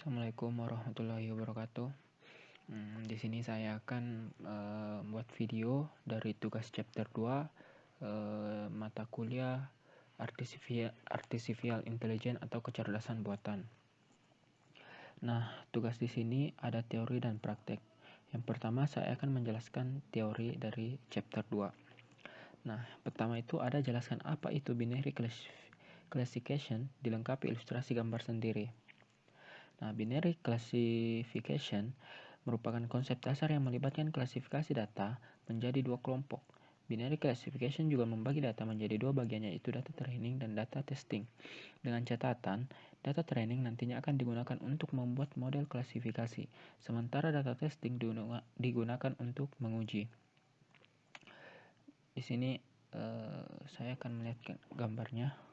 Assalamualaikum warahmatullahi wabarakatuh. Di sini saya akan buat video dari tugas chapter 2 mata kuliah Artificial Intelligence atau kecerdasan buatan. Nah, tugas di sini ada teori dan praktek. Yang pertama saya akan menjelaskan teori dari chapter 2. Nah, pertama itu ada jelaskan apa itu binary classification dilengkapi ilustrasi gambar sendiri. Nah, binary classification merupakan konsep dasar yang melibatkan klasifikasi data menjadi dua kelompok. Binary classification juga membagi data menjadi dua bagian, yaitu data training dan data testing. Dengan catatan, data training nantinya akan digunakan untuk membuat model klasifikasi, sementara data testing digunakan untuk menguji. Di sini saya akan melihat gambarnya.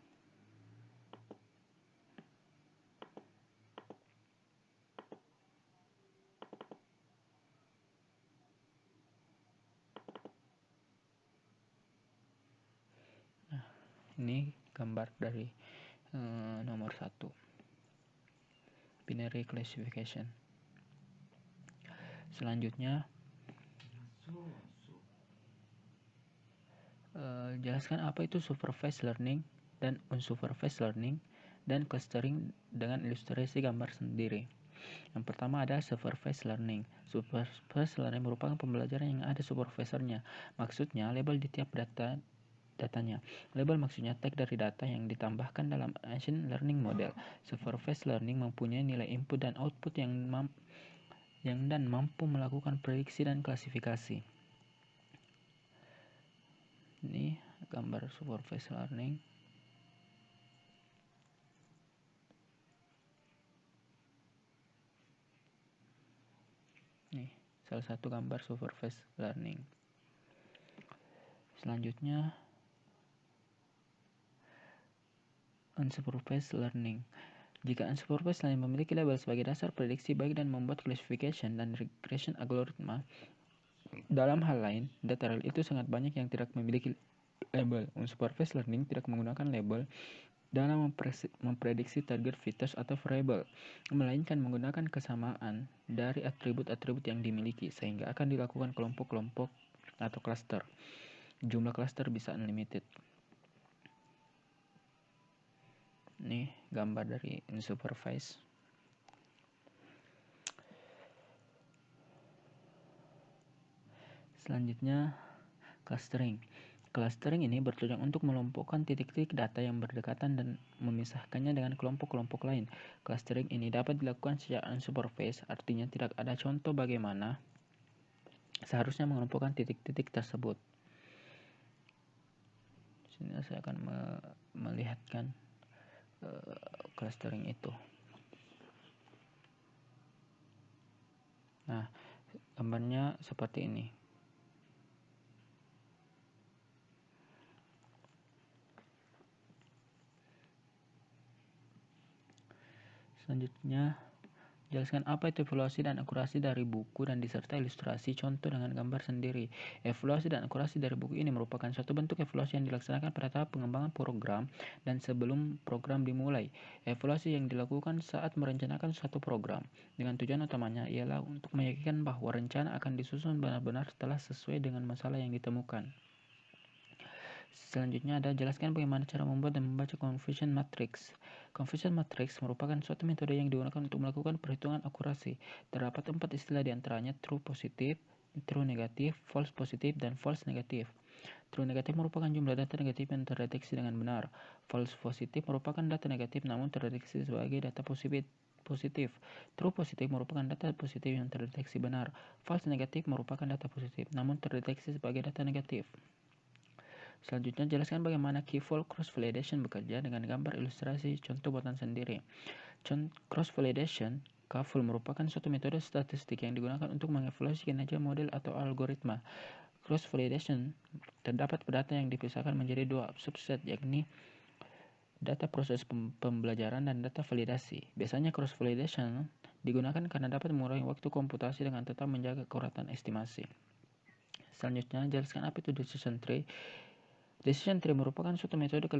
Ini gambar dari nomor 1, binary classification. Selanjutnya jelaskan apa itu supervised learning dan unsupervised learning dan clustering dengan ilustrasi gambar sendiri. Yang pertama ada supervised learning. Supervised learning merupakan pembelajaran yang ada supervisornya. Maksudnya label di tiap datanya. Label maksudnya tag dari data yang ditambahkan dalam machine learning model. Supervised learning mempunyai nilai input dan output yang mampu melakukan prediksi dan klasifikasi. Ini gambar supervised learning. Nih, salah satu gambar supervised learning. Selanjutnya unsupervised learning. Jika unsupervised learning memiliki label sebagai dasar prediksi baik dan membuat classification dan regression algoritma, dalam hal lain, data real itu sangat banyak yang tidak memiliki label. Unsupervised learning tidak menggunakan label dalam memprediksi target features atau variable, melainkan menggunakan kesamaan dari atribut-atribut yang dimiliki, sehingga akan dilakukan kelompok-kelompok atau cluster. Jumlah cluster bisa unlimited. Ini gambar dari unsupervised. Selanjutnya clustering. Clustering ini bertujuan untuk melompokkan titik-titik data yang berdekatan dan memisahkannya dengan kelompok-kelompok lain. Clustering ini dapat dilakukan secara unsupervised, artinya tidak ada contoh bagaimana seharusnya mengelompokkan titik-titik tersebut. Di sini saya akan melihatkan clustering itu. Nah, gambarnya seperti ini. Selanjutnya Jelaskan apa itu evaluasi dan akurasi dari buku dan disertai ilustrasi contoh dengan gambar sendiri. Evaluasi dan akurasi dari buku ini merupakan suatu bentuk evaluasi yang dilaksanakan pada tahap pengembangan program dan sebelum program dimulai. Evaluasi yang dilakukan saat merencanakan suatu program dengan tujuan utamanya ialah untuk meyakinkan bahwa rencana akan disusun benar-benar telah sesuai dengan masalah yang ditemukan. Selanjutnya ada jelaskan bagaimana cara membuat dan membaca confusion matrix. Confusion matrix merupakan suatu metode yang digunakan untuk melakukan perhitungan akurasi. Terdapat 4 istilah diantaranya true positif, true negatif, false positif, dan false negatif. True negatif merupakan jumlah data negatif yang terdeteksi dengan benar. False positif merupakan data negatif namun terdeteksi sebagai data positif. True positif merupakan data positif yang terdeteksi benar. False negatif merupakan data positif namun terdeteksi sebagai data negatif. Selanjutnya, jelaskan bagaimana K-fold cross-validation bekerja dengan gambar ilustrasi contoh buatan sendiri. Cross-validation K-fold merupakan suatu metode statistik yang digunakan untuk mengevaluasi kinerja model atau algoritma. Cross-validation terdapat data yang dipisahkan menjadi 2 subset, yakni data proses pembelajaran dan data validasi. Biasanya cross-validation digunakan karena dapat mengurangi waktu komputasi dengan tetap menjaga keakuratan estimasi. Selanjutnya, jelaskan apa itu decision tree. Decision tree merupakan suatu metode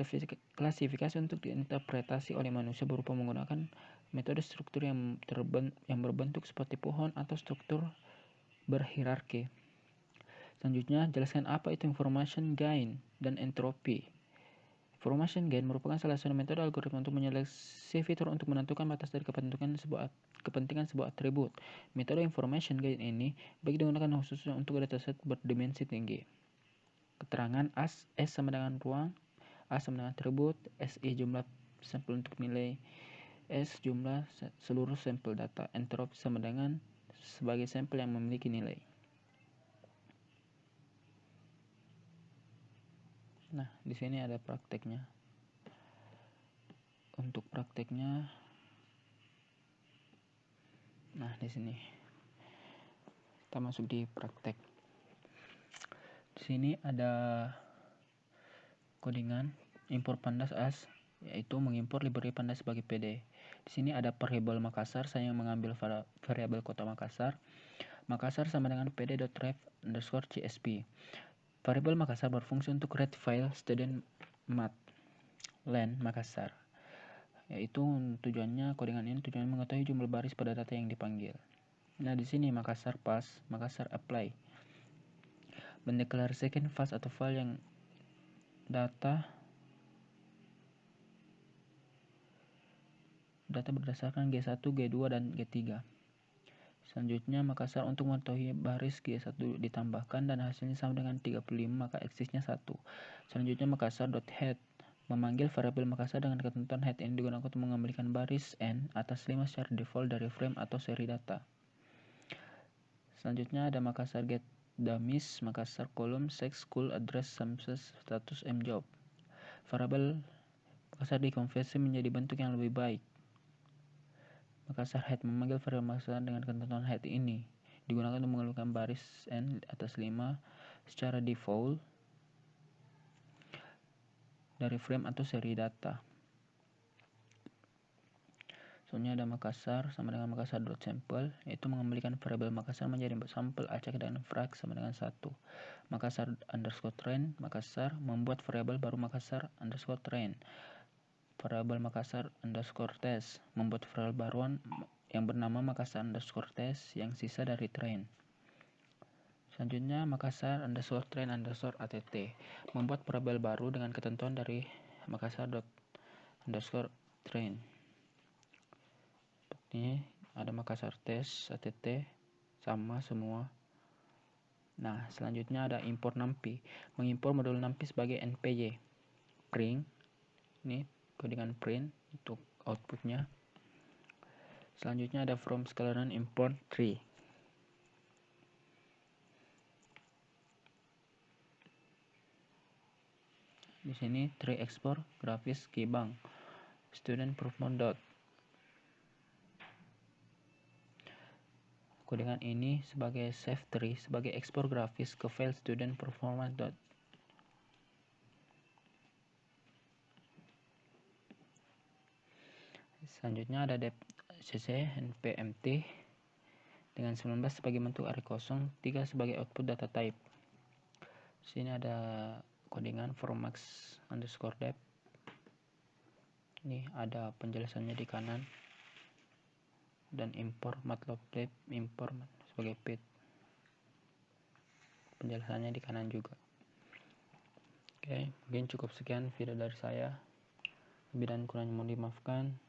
klasifikasi untuk diinterpretasi oleh manusia berupa menggunakan metode struktur yang berbentuk seperti pohon atau struktur berhierarki. Selanjutnya, jelaskan apa itu information gain dan entropi. Information gain merupakan salah satu metode algoritma untuk menyeleksi fitur untuk menentukan batas dari kepentingan sebuah atribut. Metode information gain ini baik digunakan khususnya untuk dataset berdimensi tinggi. Keterangan S sama dengan ruang, A sama dengan atribut, SI jumlah sampel untuk nilai, S jumlah seluruh sampel data, entropi sama dengan sebagai sampel yang memiliki nilai. Nah, di sini ada prakteknya. Untuk prakteknya, nah di sini kita masuk di praktek. Di sini ada codingan import pandas as, yaitu mengimpor library pandas sebagai PD. Di sini ada variabel Makassar, saya mengambil variabel kota Makassar. Makassar sama dengan pd.ref_csv. Variabel Makassar berfungsi untuk read file student mat len Makassar, yaitu tujuannya codingan ini tujuannya mengetahui jumlah baris pada data yang dipanggil. Nah, di sini Makassar pass, Makassar apply. Mendeklarasikan file atau file yang data berdasarkan G1, G2, dan G3. Selanjutnya, Makassar untuk mengetahui baris G1 ditambahkan dan hasilnya sama dengan 35, maka eksisnya 1. Selanjutnya, Makassar.head memanggil variabel Makassar dengan ketentuan head ini digunakan untuk mengembalikan baris n atas 5 secara default dari frame atau seri data. Selanjutnya ada Makassar get dummies, Makassar kolom sex school address samses status mjob. Variabel Makassar dikonversi menjadi bentuk yang lebih baik. Makassar head memanggil variabel Makassar dengan ketentuan head ini digunakan untuk mengeluarkan baris n atas 5 secara default dari frame atau seri data. Soalnya ada Makassar sama dengan Makassar.sample, yaitu mengembalikan variabel Makassar menjadi sampel acak dan frag sama dengan 1. Makassar_train Makassar membuat variabel baru Makassar_train. Variabel Makassar_test membuat variabel baruan yang bernama Makassar_test yang sisa dari train. Selanjutnya Makassar_train_att membuat variabel baru dengan ketentuan dari Makassar_train. Ini ada Makassar test att sama semua. Nah, selanjutnya ada import NumPy, mengimpor modul NumPy sebagai npy. Print, ini codingan print untuk outputnya. Selanjutnya ada from scalaran import tree. Di sini tree export grafis keybank student performance. Codingan ini sebagai save tree sebagai ekspor grafis ke file student performance. Selanjutnya ada cc npmt dengan 19 sebagai bentuk array kosong, 3 sebagai output data type. Sini ada codingan formax_dep. Ini ada penjelasannya di kanan, dan import matplotlib import sebagai pit. Penjelasannya di kanan juga. Oke, mungkin cukup sekian video dari saya. Lebih dan kurangnya mohon dimaafkan.